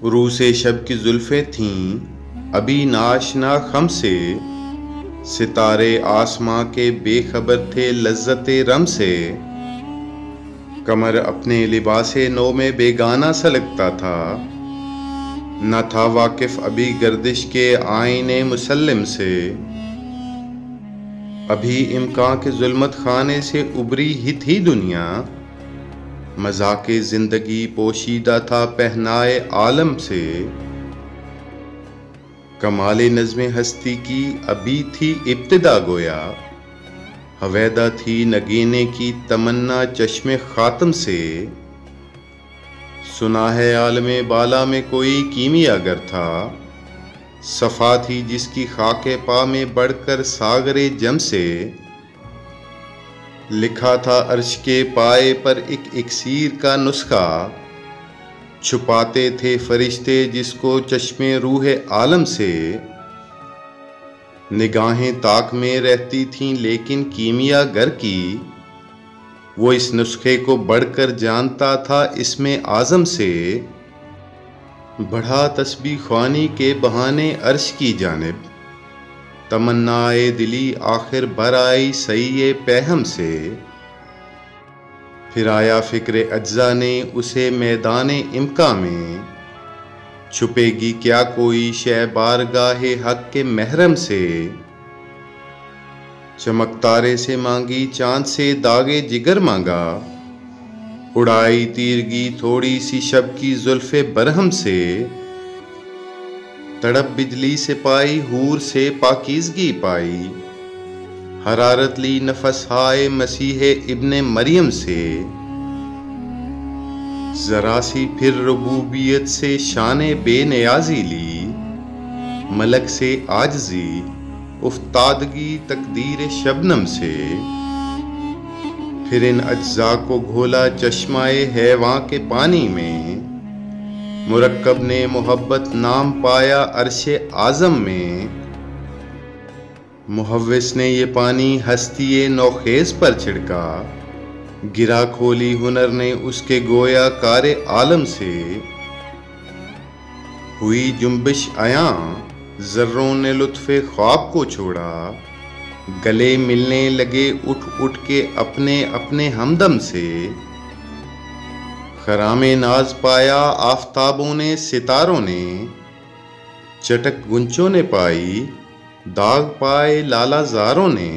रूसे शब की जुल्फ़ें थीं अभी नाशना खम से, सितारे आसमां के बेखबर थे लज्जते रम से। कमर अपने लिबासे नौ में बेगाना सा लगता था, न था वाकिफ अभी गर्दिश के आईने मुसल्लिम से। अभी इम्कां के जुल्मत खाने से उबरी ही थी दुनिया, मज़ाक़े ज़िंदगी पोशीदा था पहनाए आलम से। कमाले नज़्मे हस्ती की अभी थी इब्तिदा गोया, हवैदा थी नगीने की तमन्ना चश्मे खातम से। सुना है आलमे बाला में कोई कीमियागर था, सफ़ा थी जिसकी खाके पा में बढ़कर सागरे जम से। लिखा था अर्श के पाए पर एक इक्सीर का नुस्खा, छुपाते थे फरिश्ते जिसको चश्मे रूह आलम से। निगाहें ताक में रहती थीं लेकिन कीमियागर की, वो इस नुस्खे को बढ़कर जानता था इसमें आज़म से। बढ़ा तस्बीह ख्वानी के बहाने अर्श की जानिब, तमन्नाए दिली आखिर भर आई सही पैहम से। फिर आया फ़िक्र अज्जा ने उसे मैदाने इम्का में, छुपेगी क्या कोई शय बारगाहे हक के महरम से। चमक तारे से मांगी चांद से दागे जिगर मांगा, उड़ाई तीरगी थोड़ी सी शब की जुल्फ़े बरहम से। तड़प बिजली से पाई हूर से पाकीज़गी पाई, हरारत ली नफस हाय मसीहे इब्ने मरियम से। ज़रा सी फिर रुबूबियत से शाने बेनियाज़ी ली, मलक से आजज़ी उफ्तादगी तकदीर शबनम से। फिर इन अज्जा को घोला चश्माए हैवां के पानी में, मुरक्कब ने मोहब्बत नाम पाया अर्शे आज़म में। मुहव्विस ने ये पानी हस्तिये नौखेज़ पर छिड़का, गिरा खोली हुनर ने उसके गोया कारे आलम से। हुई जुम्बिश आयां ज़र्रों ने लुत्फ़े ख्वाब को छोड़ा, गले मिलने लगे उठ उठ के अपने अपने हमदम से। खरामे नाज पाया आफ़ताबों ने सितारों ने, चटक गुंचों ने पाई दाग पाए लाला ज़ारों ने।